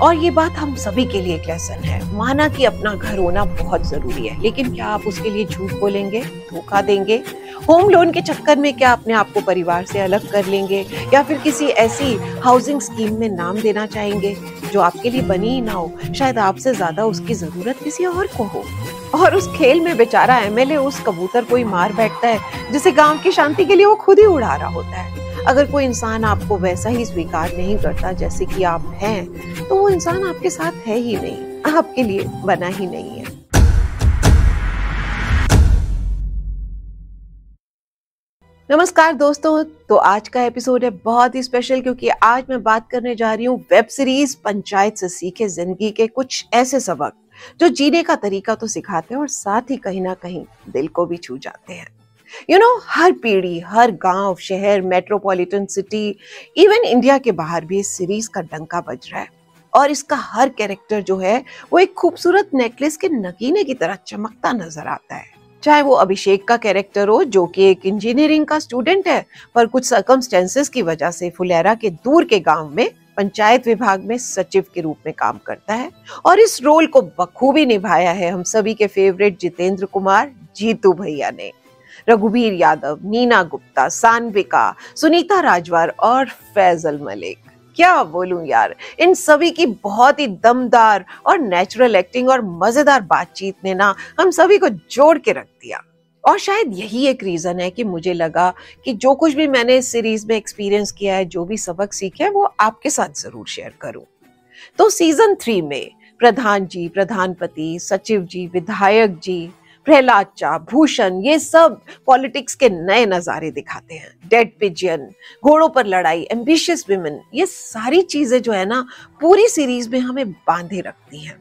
और ये बात हम सभी के लिए एक लेसन है। माना कि अपना घर होना बहुत जरूरी है, लेकिन क्या आप उसके लिए झूठ बोलेंगे, धोखा देंगे? होम लोन के चक्कर में क्या अपने आप को परिवार से अलग कर लेंगे, या फिर किसी ऐसी हाउसिंग स्कीम में नाम देना चाहेंगे जो आपके लिए बनी ही ना हो? शायद आपसे ज्यादा उसकी जरूरत किसी और को हो। और उस खेल में बेचारा एमएलए उस कबूतर को ही मार बैठता है जिसे गांव की शांति के लिए वो खुद ही उड़ा रहा होता है। अगर कोई इंसान आपको वैसा ही स्वीकार नहीं करता जैसे कि आप हैं, तो वो इंसान आपके साथ है ही नहीं, आपके लिए बना ही नहीं है। नमस्कार दोस्तों, तो आज का एपिसोड है बहुत ही स्पेशल, क्योंकि आज मैं बात करने जा रही हूँ वेब सीरीज पंचायत से सीखे जिंदगी के कुछ ऐसे सबक जो जीने का तरीका तो सिखाते हैं और साथ ही कहीं ना कहीं दिल को भी छू जाते हैं। हर पीढ़ी, हर गांव, शहर, मेट्रोपॉलिटन सिटी, इवन इंडिया के बाहर भी इस सीरीज का डंका बज रहा है। और इसका हर कैरेक्टर जो है वो एक खूबसूरत नेकलेस के नगीने की तरह चमकता नजर आता है। चाहे वो अभिषेक का कैरेक्टर हो जो कि एक इंजीनियरिंग का स्टूडेंट है, पर कुछ सर्कमस्टेंसेस की वजह से फुलेरा के दूर के गांव में पंचायत विभाग में सचिव के रूप में काम करता है। और इस रोल को बखूबी निभाया है हम सभी के फेवरेट जितेंद्र कुमार, जीतू भैया ने। रघुवीर यादव, नीना गुप्ता, सान्विका, सुनीता राजवार और फैजल मलिक, क्या बोलूं यार, इन सभी की बहुत ही दमदार और नेचुरल एक्टिंग और मजेदार बातचीत ने ना हम सभी को जोड़ के रख दिया। और शायद यही एक रीजन है कि मुझे लगा कि जो कुछ भी मैंने इस सीरीज में एक्सपीरियंस किया है, जो भी सबक सीखे हैं, वो आपके साथ जरूर शेयर करूं। तो सीजन 3 में प्रधान जी, प्रधानपति, सचिव जी, विधायक जी, प्रहलाद चा, भूषण, ये सब पॉलिटिक्स के नए नजारे दिखाते हैं। डेड पिजियन, घोड़ों पर लड़ाई, एम्बिशियस विमेन, ये सारी चीजें जो है ना पूरी सीरीज में हमें बांधे रखती हैं।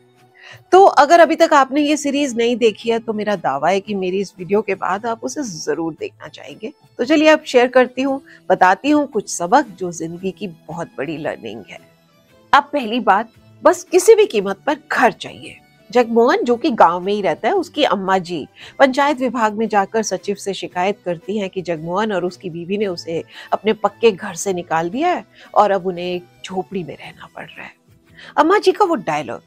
तो अगर अभी तक आपने ये सीरीज नहीं देखी है तो मेरा दावा है कि मेरी इस वीडियो के बाद आप उसे जरूर देखना चाहेंगे। तो चलिए अब शेयर करती हूँ, बताती हूँ कुछ सबक जो जिंदगी की बहुत बड़ी लर्निंग है। अब पहली बात, बस किसी भी कीमत पर घर चाहिए। जगमोहन जो कि गांव में ही रहता है, उसकी अम्मा जी पंचायत विभाग में जाकर सचिव से शिकायत करती हैं कि जगमोहन और उसकी बीवी ने उसे अपने पक्के घर से निकाल दिया है और अब उन्हें एक झोपड़ी में रहना पड़ रहा है। अम्मा जी का वो डायलॉग,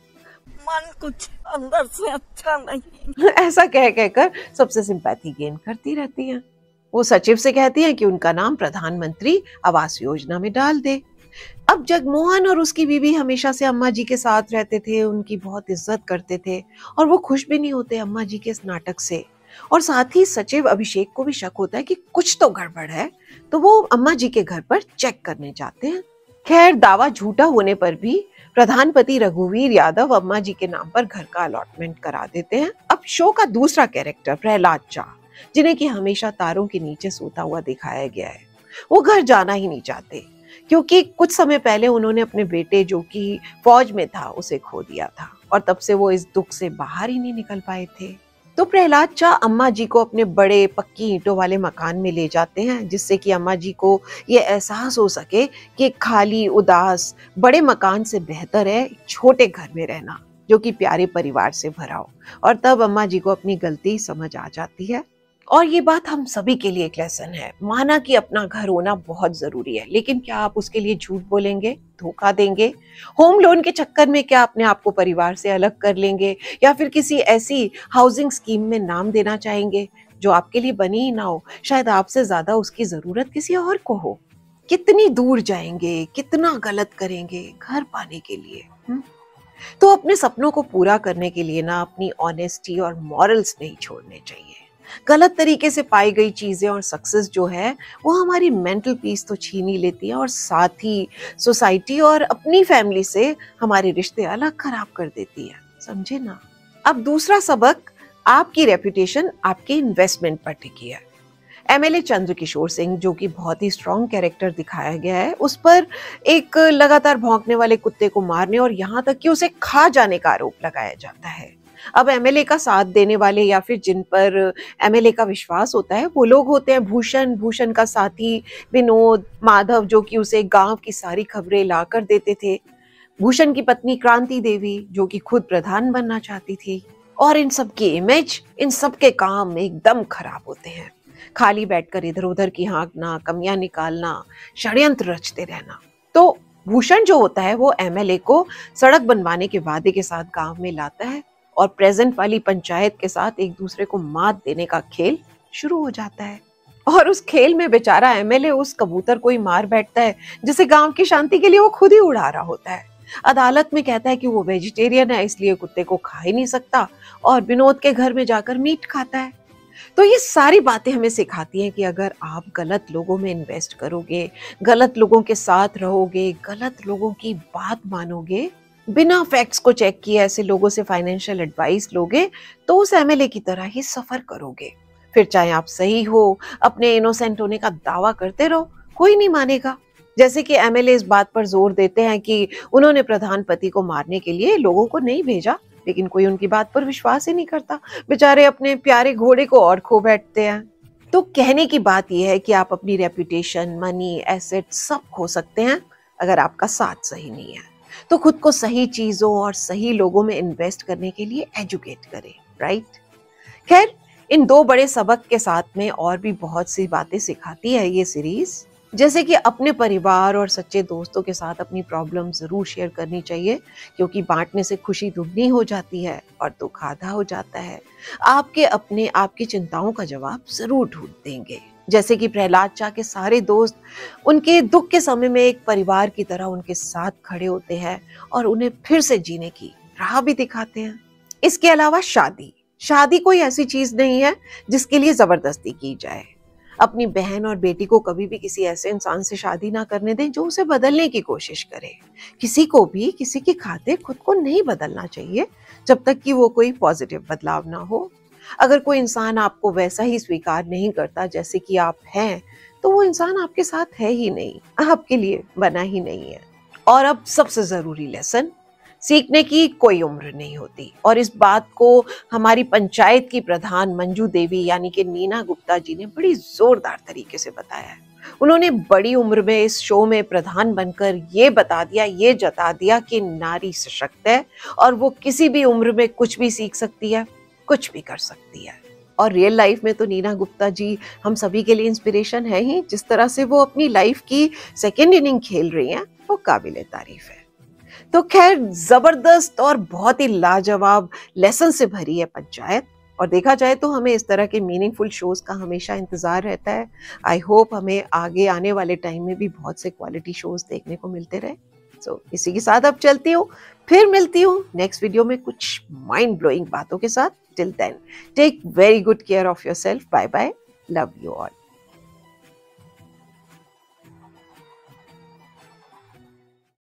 मन कुछ अंदर से अच्छा नहीं, ऐसा कह कहकर सबसे सिंपैथी गेन करती रहती हैं। वो सचिव से कहती हैं कि उनका नाम प्रधानमंत्री आवास योजना में डाल दे। अब जगमोहन और उसकी बीवी हमेशा से अम्मा जी के साथ रहते थे, उनकी बहुत इज्जत करते थे और वो खुश भी नहीं होते अम्मा जी के इस नाटक से। और साथ ही सचिव अभिषेक को भी शक होता है कि कुछ तो गड़बड़ है, तो वो अम्मा जी के घर पर चेक करने जाते हैं। खैर, दावा झूठा होने पर भी प्रधानपति रघुवीर यादव अम्मा जी के नाम पर घर का अलॉटमेंट करा देते हैं। अब शो का दूसरा कैरेक्टर प्रहलाद चा, जिन्हें कि हमेशा तारों के नीचे सोता हुआ दिखाया गया है, वो घर जाना ही नहीं चाहते, क्योंकि कुछ समय पहले उन्होंने अपने बेटे जो कि फौज में था उसे खो दिया था और तब से वो इस दुख से बाहर ही नहीं निकल पाए थे। तो प्रहलाद चा अम्मा जी को अपने बड़े पक्की ईंटों वाले मकान में ले जाते हैं, जिससे कि अम्मा जी को ये एहसास हो सके कि खाली, उदास बड़े मकान से बेहतर है छोटे घर में रहना जो कि प्यारे परिवार से भरा हो। और तब अम्मा जी को अपनी गलती समझ आ जाती है। और ये बात हम सभी के लिए एक लेसन है। माना कि अपना घर होना बहुत जरूरी है, लेकिन क्या आप उसके लिए झूठ बोलेंगे, धोखा देंगे? होम लोन के चक्कर में क्या अपने आप को परिवार से अलग कर लेंगे, या फिर किसी ऐसी हाउसिंग स्कीम में नाम देना चाहेंगे जो आपके लिए बनी ही ना हो? शायद आपसे ज्यादा उसकी जरूरत किसी और को हो। कितनी दूर जाएंगे, कितना गलत करेंगे घर पाने के लिए? तो अपने सपनों को पूरा करने के लिए ना अपनी ऑनेस्टी और मॉरल्स नहीं छोड़ने चाहिए। गलत तरीके से पाई गई चीजें और सक्सेस जो है वो हमारी मेंटल पीस तो छीन ही लेती है और साथ ही सोसाइटी और अपनी फैमिली से हमारे रिश्ते अलग खराब कर देती है, समझे ना? अब दूसरा सबक, आपकी रेपुटेशन आपके इन्वेस्टमेंट पर टिकी है। एमएलए चंद्रकिशोर सिंह जो कि बहुत ही स्ट्रॉन्ग कैरेक्टर दिखाया गया है, उस पर एक लगातार भौंकने वाले कुत्ते को मारने और यहाँ तक कि उसे खा जाने का आरोप लगाया जाता है। अब एमएलए का साथ देने वाले या फिर जिन पर एमएलए का विश्वास होता है वो लोग होते हैं भूषण, भूषण का साथी विनोद, माधव जो कि उसे गांव की सारी खबरें ला कर देते थे, भूषण की पत्नी क्रांति देवी जो कि खुद प्रधान बनना चाहती थी। और इन सब की इमेज, इन सब के काम एकदम खराब होते हैं। खाली बैठकर इधर उधर की हाँकना, कमियां निकालना, षड्यंत्र रचते रहना। तो भूषण जो होता है वो एमएलए को सड़क बनवाने के वादे के साथ गांव में लाता है और प्रेजेंट वाली पंचायत के साथ एक दूसरे को मात देने का खेल शुरू हो जाता है। और उस खेल में बेचारा एमएलए उस कबूतर को ही मार बैठता है जिसे गांव की शांति के लिए वो खुद ही उड़ा रहा होता है। अदालत में कहता है कि वो वेजिटेरियन है, इसलिए कुत्ते को खा ही नहीं सकता, और विनोद के घर में जाकर मीट खाता है। तो ये सारी बातें हमें सिखाती हैं कि अगर आप गलत लोगों में इन्वेस्ट करोगे, गलत लोगों के साथ रहोगे, गलत लोगों की बात मानोगे, बिना फैक्ट्स को चेक किए ऐसे लोगों से फाइनेंशियल एडवाइस लोगे, तो उस एमएलए की तरह ही सफर करोगे। फिर चाहे आप सही हो, अपने इनोसेंट होने का दावा करते रहो, कोई नहीं मानेगा। जैसे कि एमएलए इस बात पर जोर देते हैं कि उन्होंने प्रधानपति को मारने के लिए लोगों को नहीं भेजा, लेकिन कोई उनकी बात पर विश्वास ही नहीं करता। बेचारे अपने प्यारे घोड़े को और खो बैठते हैं। तो कहने की बात यह है कि आप अपनी रेपुटेशन, मनी, एसेट सब खो सकते हैं अगर आपका साथ सही नहीं है। तो खुद को सही चीजों और सही लोगों में इन्वेस्ट करने के लिए एजुकेट करें, राइट? खैर, इन दो बड़े सबक के साथ में और भी बहुत सी बातें सिखाती है ये सीरीज, जैसे कि अपने परिवार और सच्चे दोस्तों के साथ अपनी प्रॉब्लम जरूर शेयर करनी चाहिए, क्योंकि बांटने से खुशी दुगनी हो जाती है और दुख आधा हो जाता है। आपके अपने आपकी चिंताओं का जवाब जरूर ढूंढ देंगे। जैसे कि प्रहलाद चा के सारे दोस्त उनके दुख के समय में एक परिवार की तरह उनके साथ खड़े होते हैं और उन्हें फिर से जीने की राह भी दिखाते हैं। इसके अलावा शादी कोई ऐसी चीज नहीं है जिसके लिए जबरदस्ती की जाए। अपनी बहन और बेटी को कभी भी किसी ऐसे इंसान से शादी ना करने दें जो उसे बदलने की कोशिश करे। किसी को भी किसी की खातिर खुद को नहीं बदलना चाहिए जब तक कि वो कोई पॉजिटिव बदलाव ना हो। अगर कोई इंसान आपको वैसा ही स्वीकार नहीं करता जैसे कि आप हैं, तो वो इंसान आपके साथ है ही नहीं, आपके लिए बना ही नहीं है। और अब सबसे जरूरी लेसन, सीखने की कोई उम्र नहीं होती, और इस बात को हमारी पंचायत की प्रधान मंजू देवी यानी कि नीना गुप्ता जी ने बड़ी जोरदार तरीके से बताया है। उन्होंने बड़ी उम्र में इस शो में प्रधान बनकर ये बता दिया, ये जता दिया कि नारी सशक्त है और वो किसी भी उम्र में कुछ भी सीख सकती है, कुछ भी कर सकती है। और रियल लाइफ में तो नीना गुप्ता जी हम सभी के लिए इंस्पिरेशन है ही। जिस तरह से वो अपनी लाइफ की सेकेंड इनिंग खेल रही हैं, वो काबिले तारीफ है। तो खैर, जबरदस्त और बहुत ही लाजवाब लेसन से भरी है पंचायत, और देखा जाए तो हमें इस तरह के मीनिंगफुल शोज का हमेशा इंतजार रहता है। आई होप हमें आगे आने वाले टाइम में भी बहुत से क्वालिटी शोज देखने को मिलते रहे। सो इसी के साथ अब चलती हूँ, फिर मिलती हूँ नेक्स्ट वीडियो में कुछ माइंड ब्लोइंग बातों के साथ। Till then, take very good care of yourself. Bye bye, love you all.